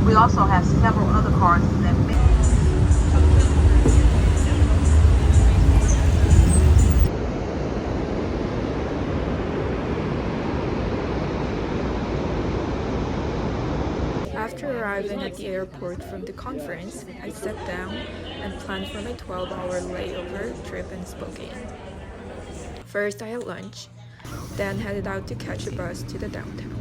We also have several other cars that After arriving at the airport from the conference, I sat down and planned for my 12-hour layover trip in Spokane. First, I had lunch, then headed out to catch a bus to the downtown.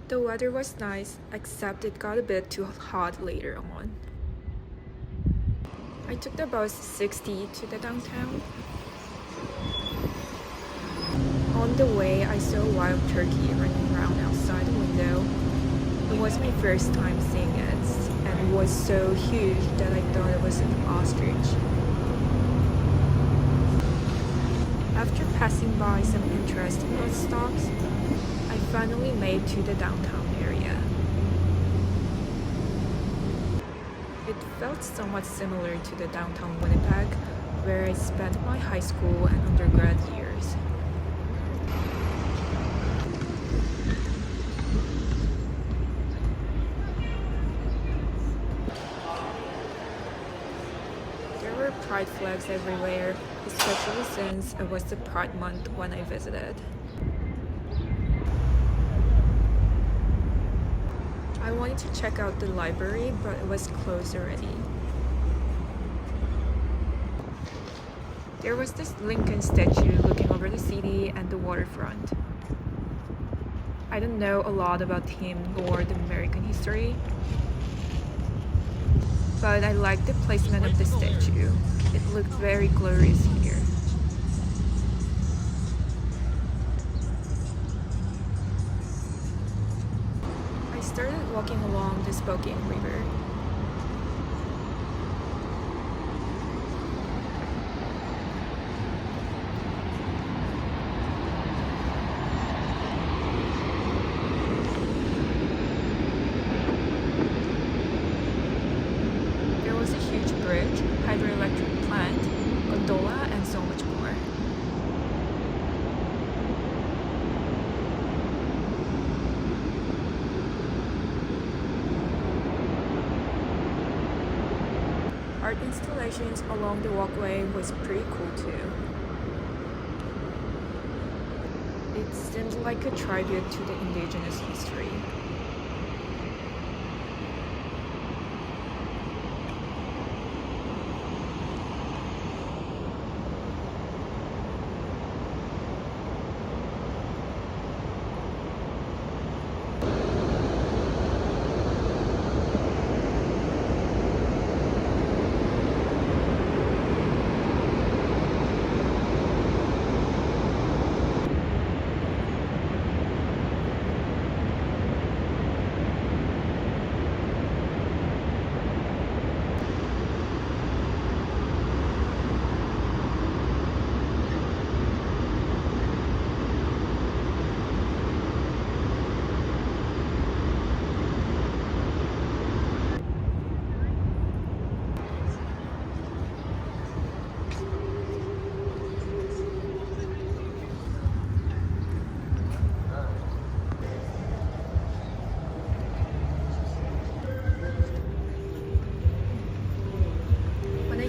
The weather was nice, except it got a bit too hot later on. I took the bus 60 to the downtown. On the way, I saw a wild turkey running around outside the window. It was my first time seeing it, and it was so huge that I thought it was an ostrich. After passing by some interesting bus stops, I finally made to the downtown area. It felt somewhat similar to the downtown Winnipeg, where I spent my high school and undergrad years. There were pride flags everywhere, especially since it was the Pride Month when I visited. I wanted to check out the library, but it was closed already. There was this Lincoln statue looking over the city and the waterfront. I don't know a lot about him nor the American history, but I liked the placement of the statue. It looked very glorious here. I started walking along the Spokane River. There was a huge bridge, hydroelectric plant, gondola, and so much more. Art installations along the walkway was pretty cool too. It seemed like a tribute to the indigenous history.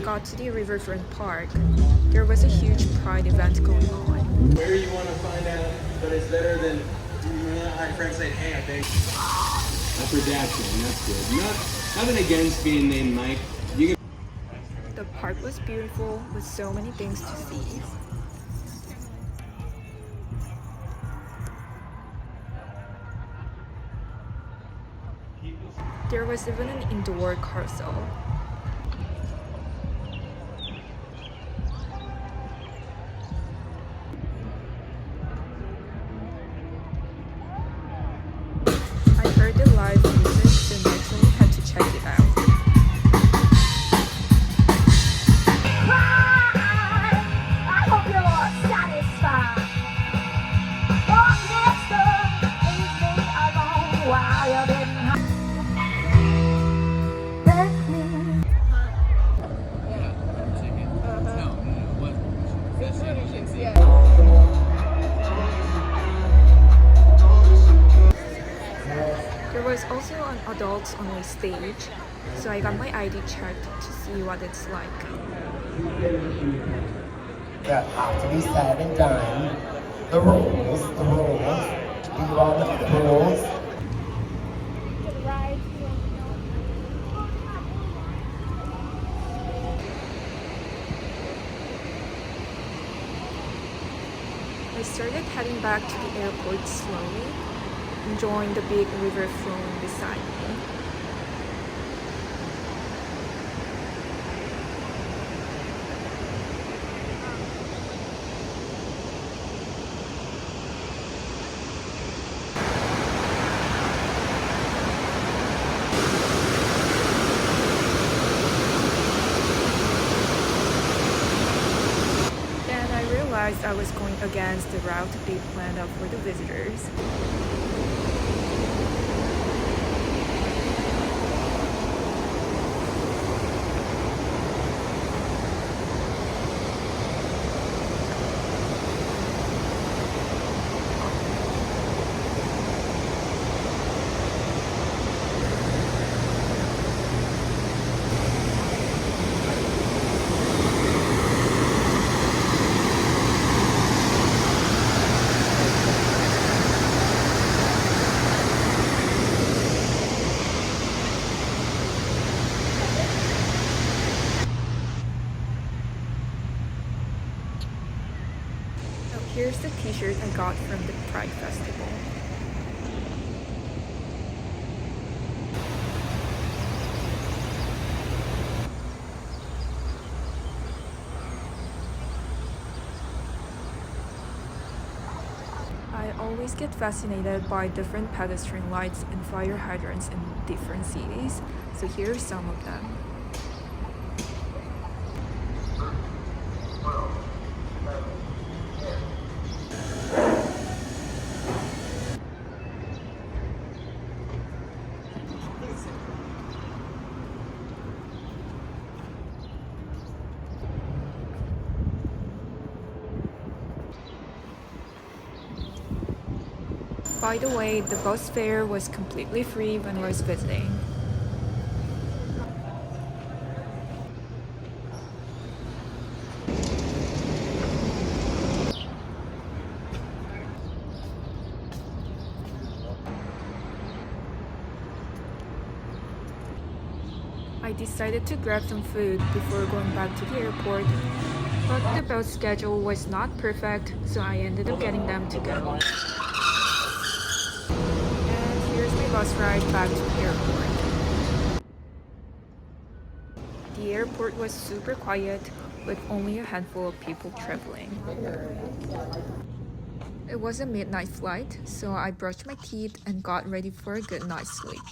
Got to the riverfront park, there was a huge pride event going on. Where you want to find out, but it's better than my friends say, hey, I think. That's redaction, that's good. Nothing against being named Mike. The park was beautiful with so many things to see. There was even an indoor carousel. Live music, so naturally had to check it out. I hope you're satisfied. Walk next door, leave me alone while you're getting home. Let me. There was also an adults only stage, so I got my ID checked to see what it's like. That have to be said and done. The rules. Do you all know the rules? I started heading back to the airport slowly, enjoying the big river flowing beside me. Then I realized I was going against the route they planned out for the visitors. Here's the t-shirt I got from the Pride Festival. I always get fascinated by different pedestrian lights and fire hydrants in different cities, so here are some of them. By the way, the bus fare was completely free when I was visiting. I decided to grab some food before going back to the airport, but the bus schedule was not perfect, so I ended up getting them to go. And here's my bus ride back to the airport. The airport was super quiet, with only a handful of people traveling. It was a midnight flight, so I brushed my teeth and got ready for a good night's sleep.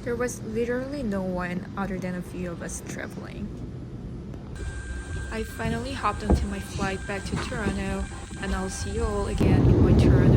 There was literally no one other than a few of us traveling. I finally hopped onto my flight back to Toronto, and I'll see you all again in my Toronto